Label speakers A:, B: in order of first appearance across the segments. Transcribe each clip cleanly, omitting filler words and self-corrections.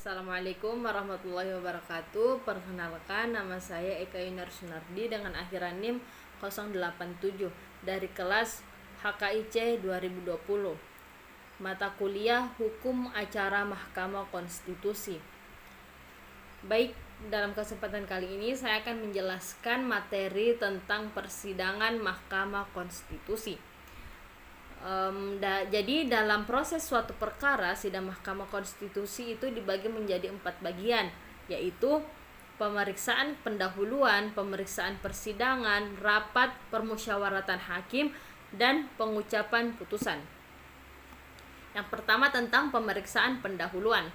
A: Assalamualaikum warahmatullahi wabarakatuh. Perkenalkan, nama saya Eka Yunar Sunardi dengan akhiran NIM 087 dari kelas HKIC 2020. Mata kuliah Hukum Acara Mahkamah Konstitusi. Baik, dalam kesempatan kali ini saya akan menjelaskan materi tentang persidangan Mahkamah Konstitusi. Jadi dalam proses suatu perkara, sidang Mahkamah Konstitusi itu dibagi menjadi 4 bagian, yaitu pemeriksaan pendahuluan, pemeriksaan persidangan, rapat permusyawaratan hakim, dan pengucapan putusan. Yang pertama tentang pemeriksaan pendahuluan.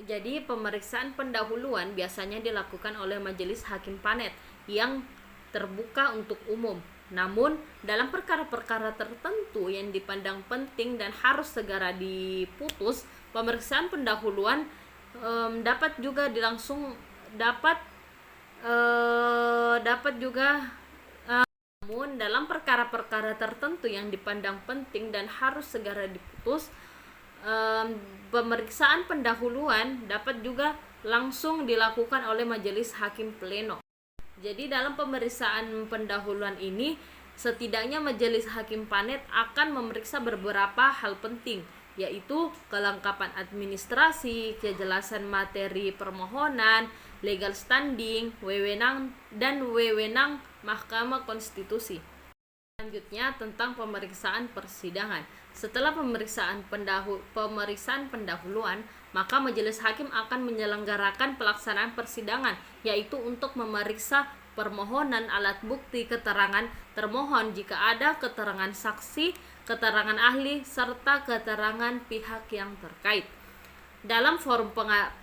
A: Jadi pemeriksaan pendahuluan biasanya dilakukan oleh majelis hakim panet yang terbuka untuk umum. Namun, dalam perkara-perkara tertentu yang dipandang penting dan harus segera diputus, pemeriksaan pendahuluan dapat juga namun dalam perkara-perkara tertentu yang dipandang penting dan harus segera diputus, pemeriksaan pendahuluan dapat juga langsung dilakukan oleh majelis hakim pleno. Jadi dalam pemeriksaan pendahuluan ini, setidaknya majelis hakim panet akan memeriksa beberapa hal penting, yaitu kelengkapan administrasi, kejelasan materi permohonan, legal standing, wewenang Mahkamah Konstitusi. Selanjutnya tentang pemeriksaan persidangan. Setelah pemeriksaan pendahuluan, maka majelis hakim akan menyelenggarakan pelaksanaan persidangan, yaitu untuk memeriksa permohonan, alat bukti, keterangan termohon jika ada, keterangan saksi, keterangan ahli, serta keterangan pihak yang terkait. Dalam forum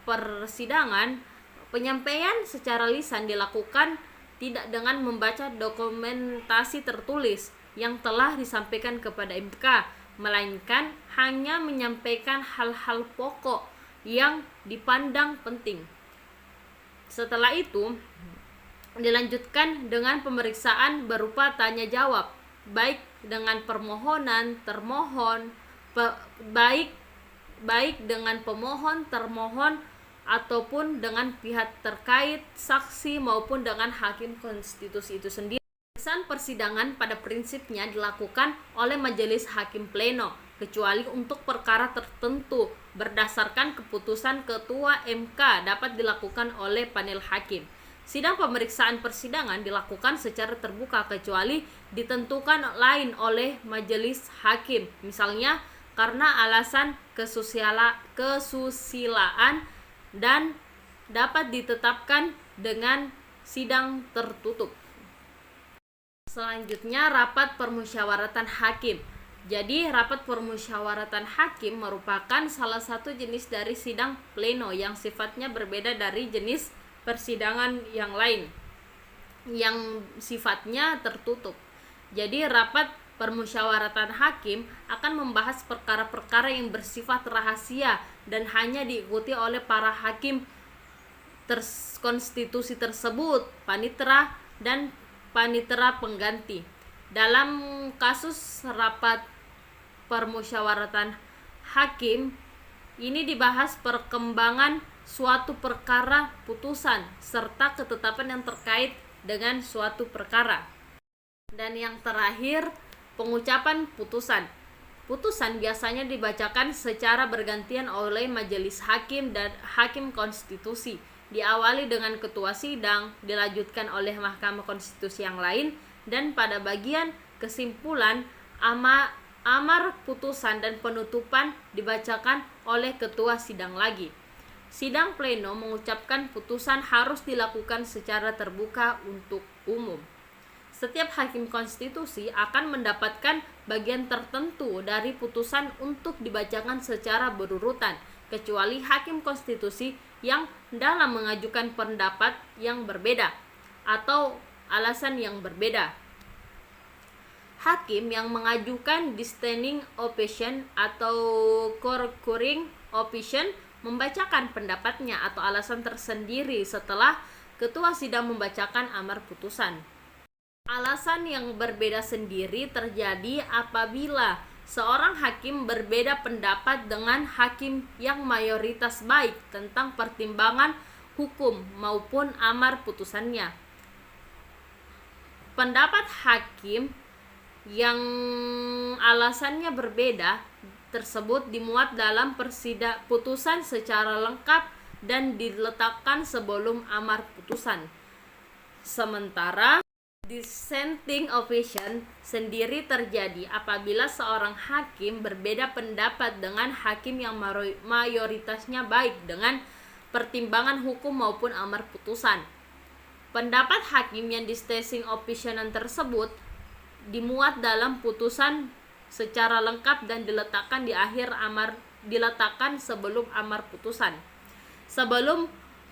A: persidangan, penyampaian secara lisan dilakukan tidak dengan membaca dokumentasi tertulis yang telah disampaikan kepada MK, melainkan hanya menyampaikan hal-hal pokok yang dipandang penting. Setelah itu, dilanjutkan dengan pemeriksaan berupa tanya jawab, baik dengan permohonan, termohon, baik dengan pemohon, termohon, ataupun dengan pihak terkait, saksi, maupun dengan hakim konstitusi itu sendiri. Pemeriksaan persidangan pada prinsipnya dilakukan oleh majelis hakim pleno, kecuali untuk perkara tertentu berdasarkan keputusan ketua MK dapat dilakukan oleh panel hakim. Sidang pemeriksaan persidangan dilakukan secara terbuka kecuali ditentukan lain oleh majelis hakim, misalnya karena alasan kesusilaan dan dapat ditetapkan dengan sidang tertutup. Selanjutnya, rapat permusyawaratan hakim. Jadi, rapat permusyawaratan hakim merupakan salah satu jenis dari sidang pleno yang sifatnya berbeda dari jenis persidangan yang lain yang sifatnya tertutup. Jadi, rapat permusyawaratan hakim akan membahas perkara-perkara yang bersifat rahasia dan hanya diikuti oleh para hakim konstitusi tersebut, panitera dan panitera pengganti. Dalam kasus rapat permusyawaratan hakim, ini dibahas perkembangan suatu perkara putusan serta ketetapan yang terkait dengan suatu perkara. Dan yang terakhir, pengucapan putusan. Putusan biasanya dibacakan secara bergantian oleh majelis hakim dan hakim konstitusi. Diawali dengan ketua sidang, dilanjutkan oleh Mahkamah Konstitusi yang lain, dan pada bagian kesimpulan, amar putusan dan penutupan dibacakan oleh ketua sidang lagi. Sidang pleno mengucapkan putusan harus dilakukan secara terbuka untuk umum. Setiap hakim konstitusi akan mendapatkan bagian tertentu dari putusan untuk dibacakan secara berurutan, kecuali hakim konstitusi yang dalam mengajukan pendapat yang berbeda atau alasan yang berbeda. Hakim yang mengajukan dissenting opinion atau concurring opinion membacakan pendapatnya atau alasan tersendiri setelah ketua sidang membacakan amar putusan. Alasan yang berbeda sendiri terjadi apabila seorang hakim berbeda pendapat dengan hakim yang mayoritas baik tentang pertimbangan hukum maupun amar putusannya. Pendapat hakim yang alasannya berbeda tersebut dimuat dalam putusan secara lengkap dan diletakkan sebelum amar putusan. Sementara dissenting opinion sendiri terjadi apabila seorang hakim berbeda pendapat dengan hakim yang mayoritasnya baik dengan pertimbangan hukum maupun amar putusan. Pendapat hakim yang dissenting opinion tersebut dimuat dalam putusan secara lengkap dan diletakkan sebelum amar putusan. Sebelum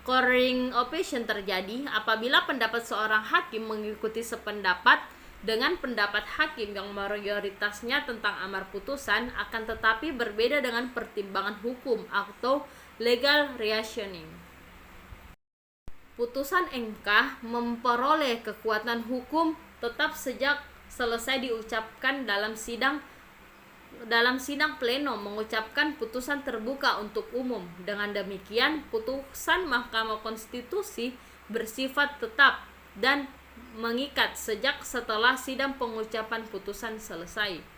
A: concurring opinion terjadi, apabila pendapat seorang hakim mengikuti sependapat dengan pendapat hakim yang mayoritasnya tentang amar putusan, akan tetapi berbeda dengan pertimbangan hukum atau legal reasoning. Putusan MK memperoleh kekuatan hukum tetap sejak selesai diucapkan dalam sidang pleno mengucapkan putusan terbuka untuk umum. Dengan demikian, putusan Mahkamah Konstitusi bersifat tetap dan mengikat sejak setelah sidang pengucapan putusan selesai.